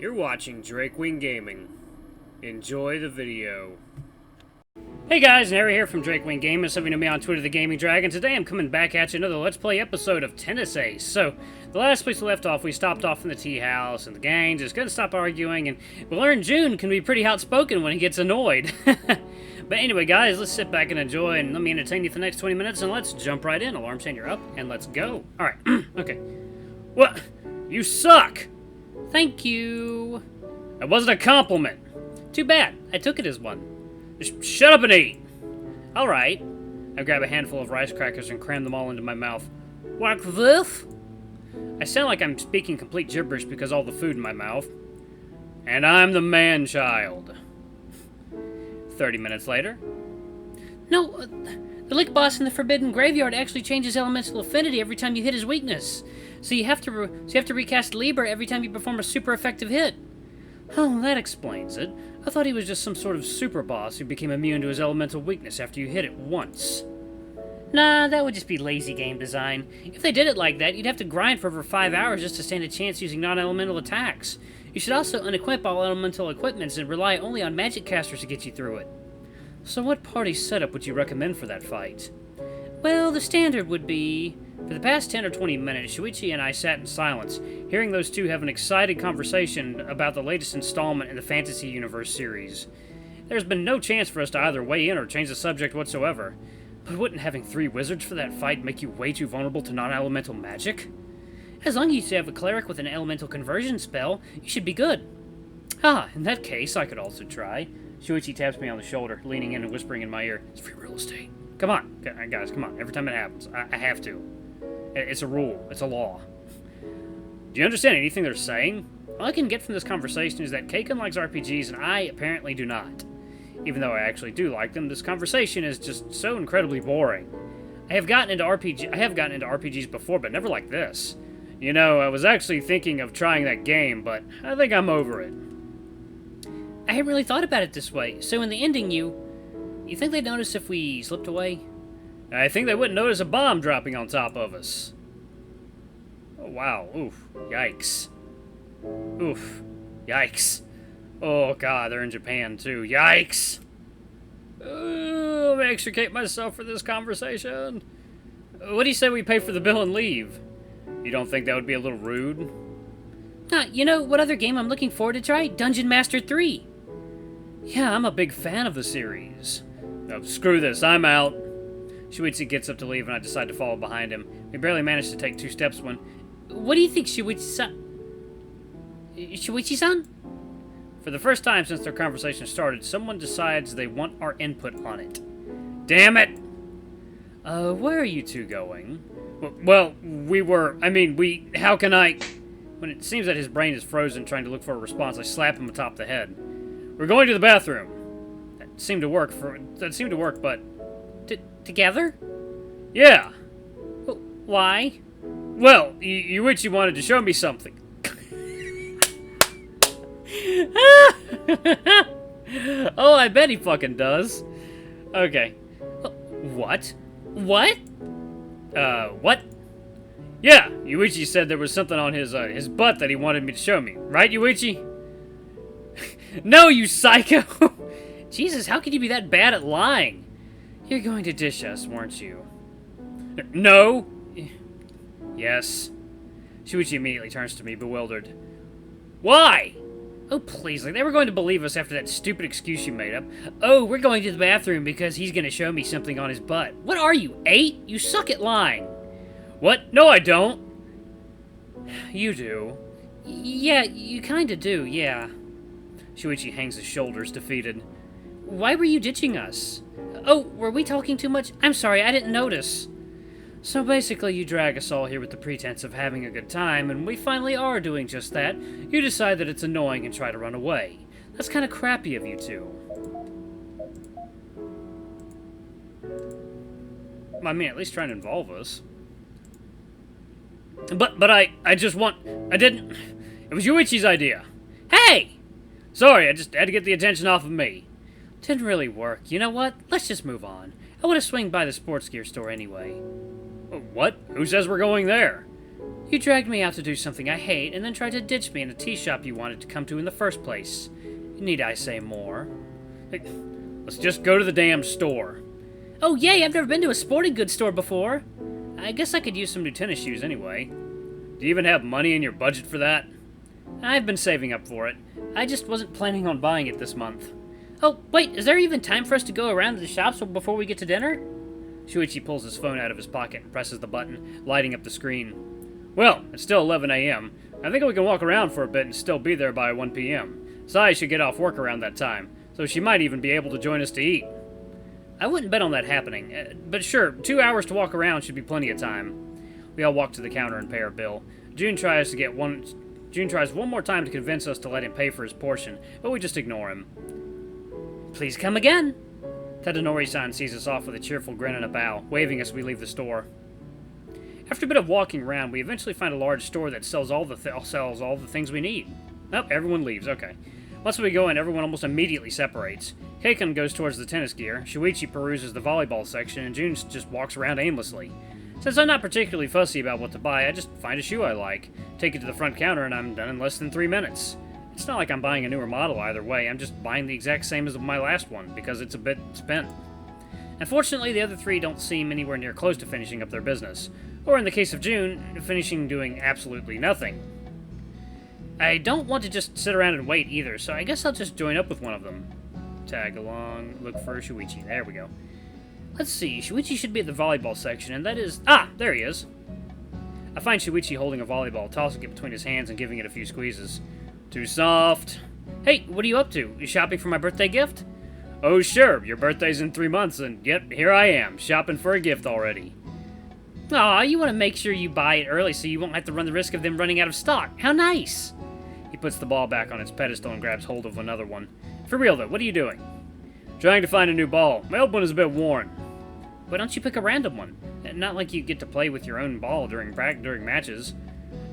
You're watching Drakewing Gaming. Enjoy the video. Hey guys, Harry here from Drakewing Gaming. Some of you know me on Twitter, The Gaming Dragon. Today I'm coming back at you another Let's Play episode of Tennis Ace. So, the last place we left off, we stopped off in the tea house, and the gang just couldn't stop arguing, and we learned Jun can be pretty outspoken when he gets annoyed. But anyway, guys, let's sit back and enjoy, and let me entertain you for the next 20 minutes, and let's jump right in. Alarm chain, you're up, and let's go. Alright, okay. What? You suck! Thank you. That wasn't a compliment. Too bad. I took it as one. Just shut up and eat. Alright. I grab a handful of rice crackers and cram them all into my mouth. Like this? I sound like I'm speaking complete gibberish because all the food in my mouth. And I'm the man-child. 30 minutes later. No, the lick boss in the Forbidden Graveyard actually changes elemental affinity every time you hit his weakness. So you have to recast Lieber every time you perform a super effective hit. Oh, that explains it. I thought he was just some sort of super boss who became immune to his elemental weakness after you hit it once. Nah, that would just be lazy game design. If they did it like that, you'd have to grind for over 5 hours just to stand a chance using non-elemental attacks. You should also unequip all elemental equipments and rely only on magic casters to get you through it. So what party setup would you recommend for that fight? Well, the standard would be... For the past 10 or 20 minutes, Yuuichi and I sat in silence, hearing those two have an excited conversation about the latest installment in the Fantasy Universe series. There's been no chance for us to either weigh in or change the subject whatsoever. But wouldn't having 3 wizards for that fight make you way too vulnerable to non-elemental magic? As long as you have a cleric with an elemental conversion spell, you should be good. Ah, in that case, I could also try. Shuichi taps me on the shoulder, leaning in and whispering in my ear, "It's free real estate. Come on, guys, come on. Every time it happens, I have to. It's a rule. It's a law." Do you understand anything they're saying? All I can get from this conversation is that Kaiken likes RPGs and I apparently do not. Even though I actually do like them, this conversation is just so incredibly boring. I have gotten into RPGs before, but never like this. You know, I was actually thinking of trying that game, but I think I'm over it. I hadn't really thought about it this way. So in the ending, you think they'd notice if we slipped away? I think they wouldn't notice a bomb dropping on top of us. Oh, wow. Oof. Yikes. Oof. Yikes. Oh, God, they're in Japan, too. Yikes. Let me extricate myself for this conversation. What do you say we pay for the bill and leave? You don't think that would be a little rude? You know what other game I'm looking forward to try? Dungeon Master 3. Yeah, I'm a big fan of the series. Oh, screw this. I'm out. Shuichi gets up to leave, and I decide to follow behind him. We barely managed to take 2 steps when... What do you think, Shuichi-san? Shuichi-san? For the first time since their conversation started, someone decides they want our input on it. Damn it! Where are you two going? Well, how can I... When it seems that his brain is frozen trying to look for a response, I slap him atop the head. We're going to the bathroom. That seemed to work, but... Together? Yeah. Why? Well, Yuuichi wanted to show me something. Oh, I bet he fucking does. Okay. What? What? What? Yeah, Yuuichi said there was something on his butt that he wanted me to show me. Right, Yuuichi? No, you psycho! Jesus, how could you be that bad at lying? You're going to dish us, weren't you? No! Yes. Shuichi immediately turns to me, bewildered. Why? Oh, please, they were going to believe us after that stupid excuse you made up. Oh, we're going to the bathroom because he's going to show me something on his butt. What are you, 8? You suck at lying. What? No, I don't. You do. Yeah, you kinda do, yeah. Shuichi hangs his shoulders, defeated. Why were you ditching us? Oh, were we talking too much? I'm sorry, I didn't notice. So basically, you drag us all here with the pretense of having a good time, and we finally are doing just that. You decide that it's annoying and try to run away. That's kind of crappy of you two. I mean, at least try and involve us. But I didn't... It was Yuichi's idea. Hey! Sorry, I just had to get the attention off of me. Didn't really work. You know what? Let's just move on. I want to swing by the sports gear store anyway. What? Who says we're going there? You dragged me out to do something I hate, and then tried to ditch me in a tea shop you wanted to come to in the first place. Need I say more? Hey, let's just go to the damn store. Oh, yay! I've never been to a sporting goods store before. I guess I could use some new tennis shoes anyway. Do you even have money in your budget for that? I've been saving up for it. I just wasn't planning on buying it this month. Oh, wait, is there even time for us to go around to the shops before we get to dinner? Shuichi pulls his phone out of his pocket and presses the button, lighting up the screen. Well, it's still 11 a.m. I think we can walk around for a bit and still be there by 1 p.m. Sai should get off work around that time, so she might even be able to join us to eat. I wouldn't bet on that happening, but sure, 2 hours to walk around should be plenty of time. We all walk to the counter and pay our bill. Jun tries one more time to convince us to let him pay for his portion, but we just ignore him. Please come again. Tadanori-san sees us off with a cheerful grin and a bow, waving as we leave the store. After a bit of walking around, we eventually find a large store that sells all the things we need. Oh, everyone leaves, okay. Once we go in, everyone almost immediately separates. Keikun goes towards the tennis gear, Shuichi peruses the volleyball section, and Jun just walks around aimlessly. Since I'm not particularly fussy about what to buy, I just find a shoe I like, take it to the front counter, and I'm done in less than 3 minutes. It's not like I'm buying a newer model either way, I'm just buying the exact same as my last one, because it's a bit spent. Unfortunately, the other three don't seem anywhere near close to finishing up their business, or in the case of Jun, finishing doing absolutely nothing. I don't want to just sit around and wait either, so I guess I'll just join up with one of them. Tag along, look for Shuichi. There we go. Let's see, Shuichi should be at the volleyball section, and that is... Ah, there he is. I find Shuichi holding a volleyball, tossing it between his hands and giving it a few squeezes. Too soft. Hey, what are you up to? You shopping for my birthday gift? Oh, sure, your birthday's in 3 months, and yep, here I am, shopping for a gift already. Aw, you want to make sure you buy it early so you won't have to run the risk of them running out of stock. How nice! He puts the ball back on its pedestal and grabs hold of another one. For real, though, what are you doing? Trying to find a new ball. My old one is a bit worn. Why don't you pick a random one? Not like you get to play with your own ball during matches.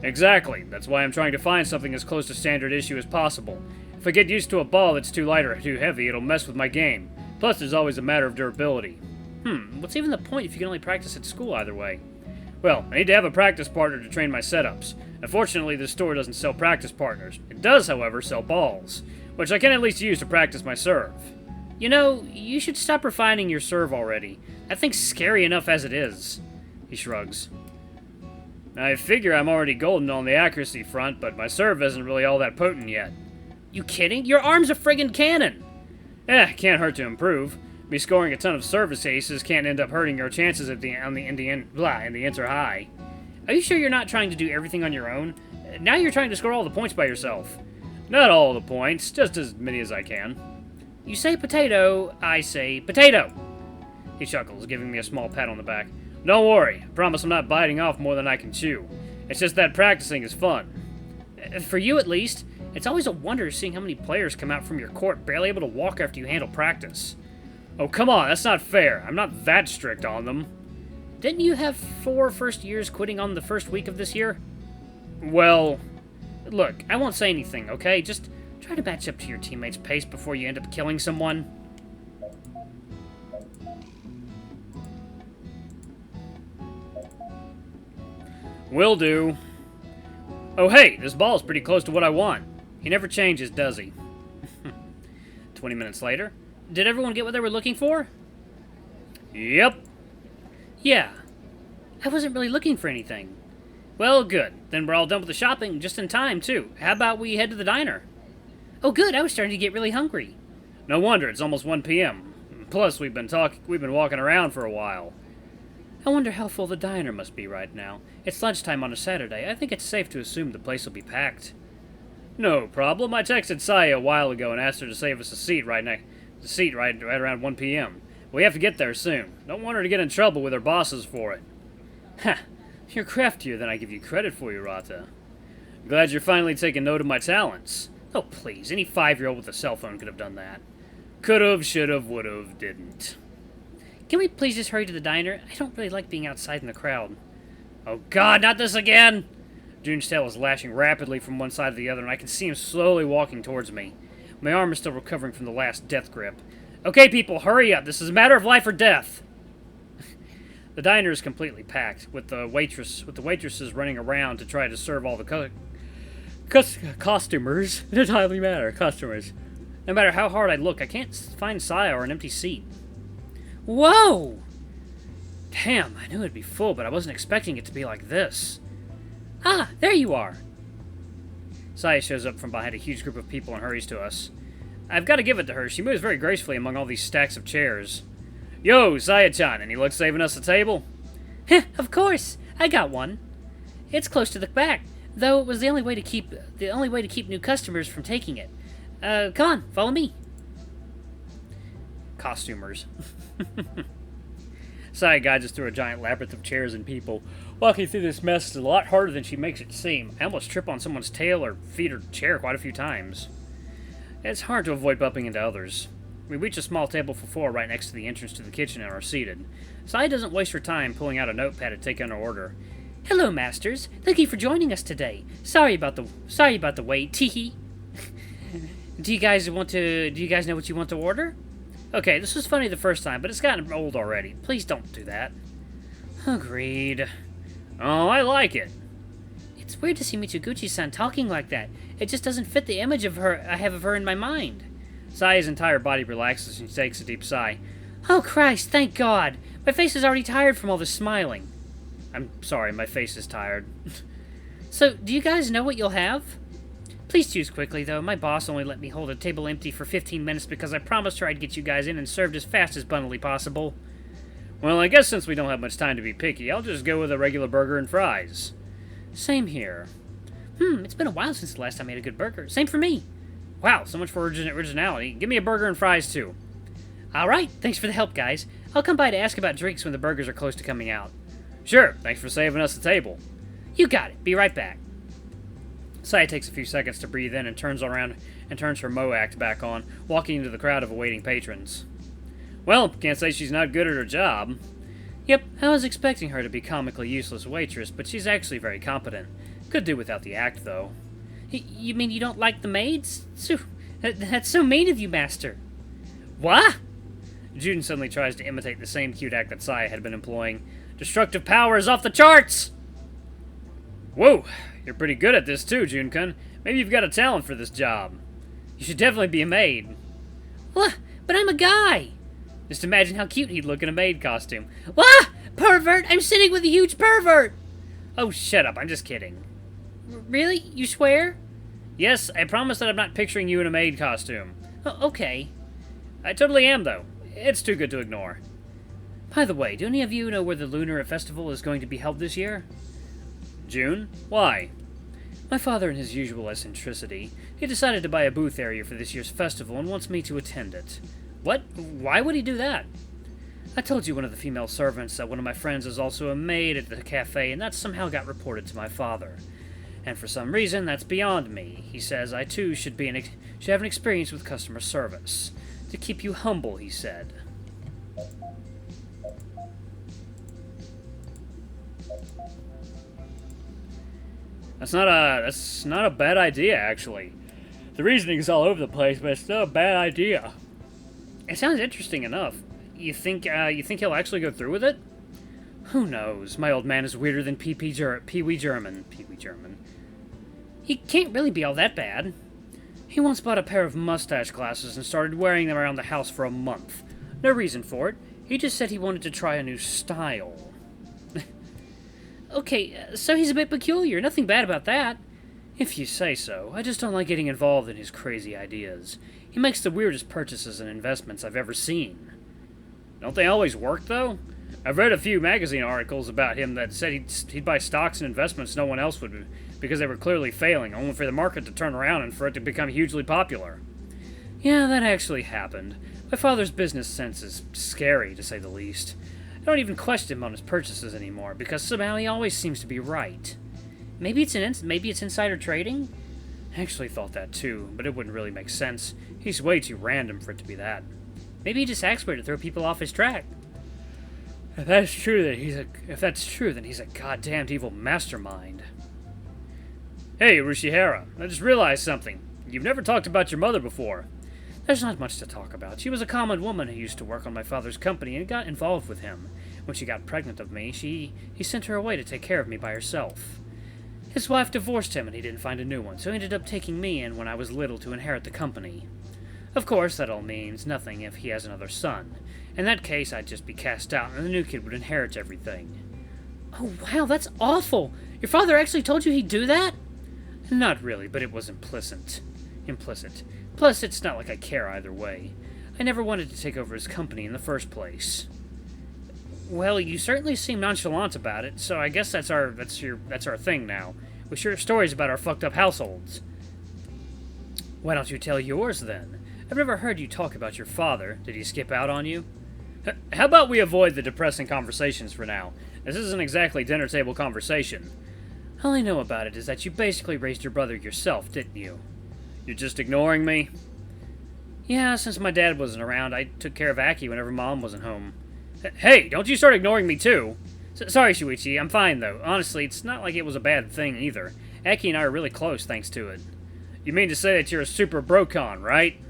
Exactly. That's why I'm trying to find something as close to standard issue as possible. If I get used to a ball that's too light or too heavy, it'll mess with my game. Plus, there's always a matter of durability. What's even the point if you can only practice at school either way? Well, I need to have a practice partner to train my setups. Unfortunately, this store doesn't sell practice partners. It does, however, sell balls, which I can at least use to practice my serve. You know, you should stop refining your serve already. That thing's scary enough as it is. He shrugs. I figure I'm already golden on the accuracy front, but my serve isn't really all that potent yet. You kidding? Your arm's a friggin' cannon! Can't hurt to improve. Me scoring a ton of service aces can't end up hurting your chances in the inter-high. Are you sure you're not trying to do everything on your own? Now you're trying to score all the points by yourself. Not all the points, just as many as I can. You say potato, I say potato. He chuckles, giving me a small pat on the back. Don't worry, I promise I'm not biting off more than I can chew. It's just that practicing is fun. For you at least, it's always a wonder seeing how many players come out from your court barely able to walk after you handle practice. Oh, come on, that's not fair. I'm not that strict on them. Didn't you have 4 first years quitting on the first week of this year? Well, look, I won't say anything, okay? Just try to match up to your teammates' pace before you end up killing someone. Will do. Oh, hey, this ball's pretty close to what I want. He never changes, does he? 20 minutes later. Did everyone get what they were looking for? Yep. Yeah. I wasn't really looking for anything. Well, good. Then we're all done with the shopping just in time, too. How about we head to the diner? Oh, good. I was starting to get really hungry. No wonder. It's almost 1 p.m. Plus, we've been walking around for a while. I wonder how full the diner must be right now. It's lunchtime on a Saturday. I think it's safe to assume the place will be packed. No problem. I texted Saya a while ago and asked her to save us a seat right around 1 p.m. We have to get there soon. Don't want her to get in trouble with her bosses for it. Ha! You're craftier than I give you credit for, Urata. Glad you're finally taking note of my talents. Oh, please. Any 5-year-old with a cell phone could have done that. Could've, should've, would've, didn't. Can we please just hurry to the diner? I don't really like being outside in the crowd. Oh God, not this again! Jun's tail is lashing rapidly from one side to the other, and I can see him slowly walking towards me. My arm is still recovering from the last death grip. Okay, people, hurry up. This is a matter of life or death. The diner is completely packed, with the waitresses running around to try to serve all the customers. It doesn't hardly matter, customers. No matter how hard I look, I can't find Saya or an empty seat. Whoa! Damn, I knew it'd be full, but I wasn't expecting it to be like this. Ah, there you are! Saya shows up from behind a huge group of people and hurries to us. I've got to give it to her. She moves very gracefully among all these stacks of chairs. Yo, Saya-chan, any luck saving us a table? Heh, of course. I got one. It's close to the back, though it was the only way to keep new customers from taking it. Come on, follow me. Costumers. Saya guides us through a giant labyrinth of chairs and people. Walking through this mess is a lot harder than she makes it seem. I almost trip on someone's tail or feet or chair quite a few times. It's hard to avoid bumping into others. We reach a small table for four right next to the entrance to the kitchen and are seated. Saya doesn't waste her time pulling out a notepad to take in our order. Hello, masters. Thank you for joining us today. Sorry about the wait. Teehee. Do you guys know what you want to order? Okay, this was funny the first time, but it's gotten old already. Please don't do that. Agreed. Oh, I like it. It's weird to see Michiguchi-san talking like that. It just doesn't fit the image of her I have of her in my mind. Saya's entire body relaxes and she takes a deep sigh. Oh, Christ, thank God. My face is already tired from all this smiling. I'm sorry, my face is tired. So, do you guys know what you'll have? Please choose quickly, though. My boss only let me hold a table empty for 15 minutes because I promised her I'd get you guys in and served as fast as bunnily possible. Well, I guess since we don't have much time to be picky, I'll just go with a regular burger and fries. Same here. It's been a while since the last time I ate a good burger. Same for me. Wow, so much for originality. Give me a burger and fries, too. Alright, thanks for the help, guys. I'll come by to ask about drinks when the burgers are close to coming out. Sure, thanks for saving us the table. You got it. Be right back. Saya takes a few seconds to breathe in and turns around and turns her Mo act back on, walking into the crowd of awaiting patrons. Well, can't say she's not good at her job. Yep, I was expecting her to be comically useless waitress, but she's actually very competent. Could do without the act, though. You mean you don't like the maids? That's so mean of you, master. What? Jun suddenly tries to imitate the same cute act that Saya had been employing. Destructive power is off the charts! Whoa, you're pretty good at this too, Jun-kun. Maybe you've got a talent for this job. You should definitely be a maid. What? But I'm a guy! Just imagine how cute he'd look in a maid costume. What? Pervert! I'm sitting with a huge pervert! Oh, shut up, I'm just kidding. Really? You swear? Yes, I promise that I'm not picturing you in a maid costume. Oh, okay. I totally am, though. It's too good to ignore. By the way, do any of you know where the Lunar Festival is going to be held this year? June? Why? My father, in his usual eccentricity, he decided to buy a booth area for this year's festival and wants me to attend it. What? Why would he do that? I told you one of the female servants that one of my friends is also a maid at the cafe, and that somehow got reported to my father. And for some reason, that's beyond me. He says I too should have an experience with customer service. To keep you humble, he said. That's not a bad idea, actually. The reasoning is all over the place, but it's not a bad idea. It sounds interesting enough. You think he'll actually go through with it? Who knows? My old man is weirder than Pee-wee German. He can't really be all that bad. He once bought a pair of mustache glasses and started wearing them around the house for a month. No reason for it. He just said he wanted to try a new style. Okay, so he's a bit peculiar. Nothing bad about that. If you say so. I just don't like getting involved in his crazy ideas. He makes the weirdest purchases and investments I've ever seen. Don't they always work, though? I've read a few magazine articles about him that said he'd buy stocks and investments no one else would, because they were clearly failing, only for the market to turn around and for it to become hugely popular. Yeah, that actually happened. My father's business sense is scary, to say the least. I don't even question him on his purchases anymore, because somehow he always seems to be right. Maybe it's insider trading? I actually thought that too, but it wouldn't really make sense. He's way too random for it to be that. Maybe he just acts weird to throw people off his track. If that's true, then he's a goddamned evil mastermind. Hey, Urushihara, I just realized something. You've never talked about your mother before. There's not much to talk about. She was a common woman who used to work on my father's company and got involved with him. When she got pregnant of me, he sent her away to take care of me by herself. His wife divorced him and he didn't find a new one, so he ended up taking me in when I was little to inherit the company. Of course, that all means nothing if he has another son. In that case, I'd just be cast out and the new kid would inherit everything. Oh, wow, that's awful! Your father actually told you he'd do that? Not really, but it was implicit. Plus, it's not like I care either way. I never wanted to take over his company in the first place. Well, you certainly seem nonchalant about it, so I guess that's our thing now. We share stories about our fucked up households. Why don't you tell yours then? I've never heard you talk about your father. Did he skip out on you? How about we avoid the depressing conversations for now? This isn't exactly dinner table conversation. All I know about it is that you basically raised your brother yourself, didn't you? You're just ignoring me? Yeah, since my dad wasn't around, I took care of Aki whenever Mom wasn't home. Hey, don't you start ignoring me too! Sorry, Shuichi, I'm fine though. Honestly, it's not like it was a bad thing either. Aki and I are really close thanks to it. You mean to say that you're a super brocon, right?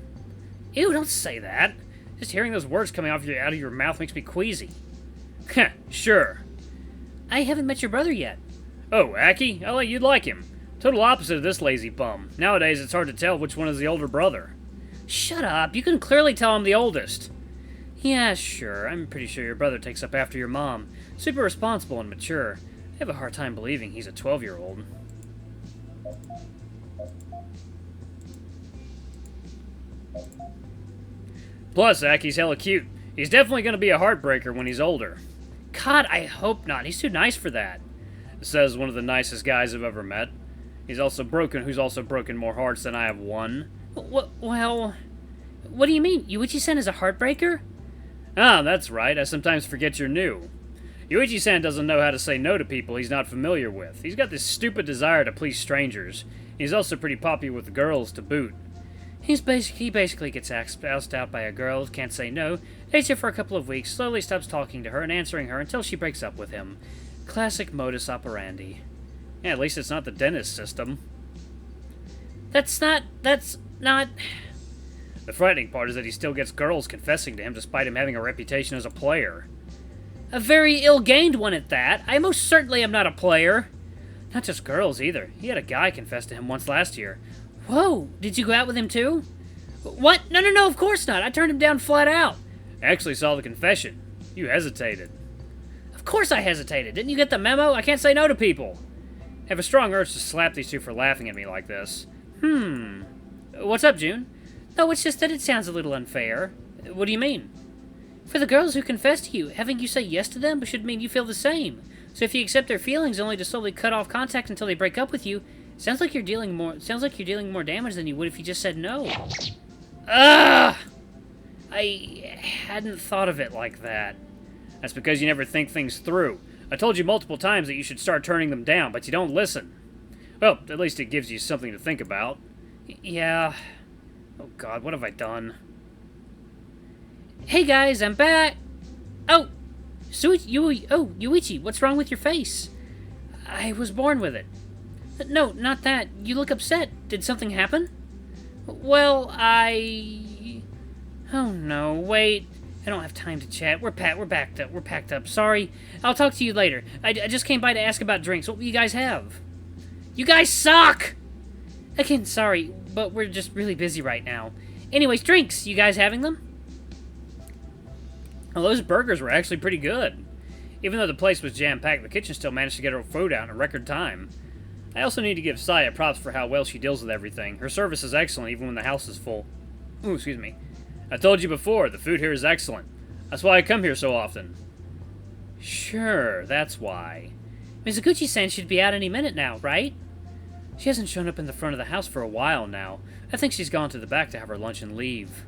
Ew, don't say that. Just hearing those words coming out of your mouth makes me queasy. Heh, sure. I haven't met your brother yet. Oh, Aki? I thought you'd like him. Total opposite of this lazy bum. Nowadays, it's hard to tell which one is the older brother. Shut up. You can clearly tell I'm the oldest. Yeah, sure. I'm pretty sure your brother takes up after your mom. Super responsible and mature. I have a hard time believing he's a 12-year-old. Plus, Aki's hella cute. He's definitely going to be a heartbreaker when he's older. God, I hope not. He's too nice for that. Says one of the nicest guys I've ever met. Who's also broken more hearts than I have won. Well, what do you mean? Yuichi-san is a heartbreaker? Ah, that's right. I sometimes forget you're new. Yuichi-san doesn't know how to say no to people he's not familiar with. He's got this stupid desire to please strangers. He's also pretty popular with girls to boot. He basically gets asked out by a girl, can't say no, dates her for a couple of weeks, slowly stops talking to her and answering her until she breaks up with him. Classic modus operandi. Yeah, at least it's not the dentist system. That's not... The frightening part is that he still gets girls confessing to him despite him having a reputation as a player. A very ill-gained one at that. I most certainly am not a player. Not just girls, either. He had a guy confess to him once last year. Whoa, did you go out with him too? What? No, of course not. I turned him down flat out. I actually saw the confession. You hesitated. Of course I hesitated. Didn't you get the memo? I can't say no to people. I have a strong urge to slap these two for laughing at me like this. What's up, Jun? No, it's just that it sounds a little unfair. What do you mean? For the girls who confess to you, having you say yes to them should mean you feel the same. So if you accept their feelings only to slowly cut off contact until they break up with you, sounds like you're dealing more damage than you would if you just said no. Ugh! I hadn't thought of it like that. That's because you never think things through. I told you multiple times that you should start turning them down, but you don't listen. Well, at least it gives you something to think about. Yeah. Oh god, what have I done? Hey guys, I'm back! Oh! Yuichi, what's wrong with your face? I was born with it. No, not that. You look upset. Did something happen? Well, Oh no, wait. I don't have time to chat. We're packed up. Sorry. I'll talk to you later. I just came by to ask about drinks. What will you guys have? You guys suck! Again, sorry, but we're just really busy right now. Anyways, drinks. You guys having them? Well, those burgers were actually pretty good. Even though the place was jam-packed, the kitchen still managed to get her food out in a record time. I also need to give Saya props for how well she deals with everything. Her service is excellent even when the house is full. Ooh, excuse me. I told you before, the food here is excellent. That's why I come here so often. Sure, that's why. Mizuguchi-san should be out any minute now, right? She hasn't shown up in the front of the house for a while now. I think she's gone to the back to have her lunch and leave.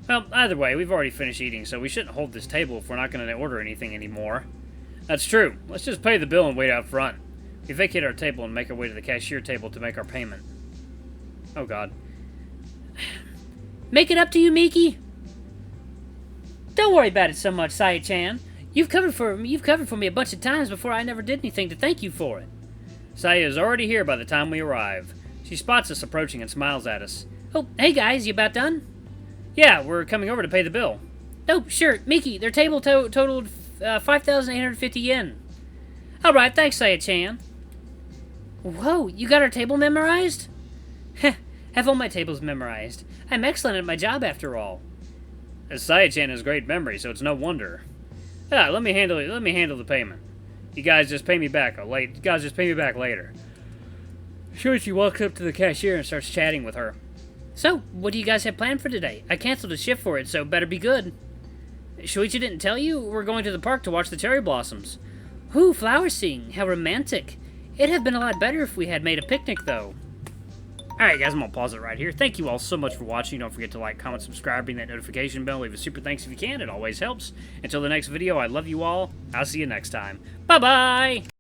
Well, either way, we've already finished eating, so we shouldn't hold this table if we're not going to order anything anymore. That's true. Let's just pay the bill and wait out front. We vacate our table and make our way to the cashier table to make our payment. Oh, God. Make it up to you, Miki? Don't worry about it so much, Saya-chan. You've covered for me a bunch of times before I never did anything to thank you for it. Saya is already here by the time we arrive. She spots us approaching and smiles at us. Oh, hey guys, you about done? Yeah, we're coming over to pay the bill. Oh, sure, Miki, their table totaled 5,850 yen. Alright, thanks, Saya-chan. Whoa, you got our table memorized? Heh, have all my tables memorized. I'm excellent at my job after all. Saya-chan has great memory, so it's no wonder. Yeah, let me handle the payment. You guys just pay me back later. Shoichi walks up to the cashier and starts chatting with her. So, what do you guys have planned for today? I canceled a shift for it, so better be good. Shoichi didn't tell you? We're going to the park to watch the cherry blossoms. Ooh, flower seeing. How romantic. It'd have been a lot better if we had made a picnic, though. Alright, guys, I'm going to pause it right here. Thank you all so much for watching. Don't forget to like, comment, subscribe, ring that notification bell. Leave a super thanks if you can. It always helps. Until the next video, I love you all. I'll see you next time. Bye-bye!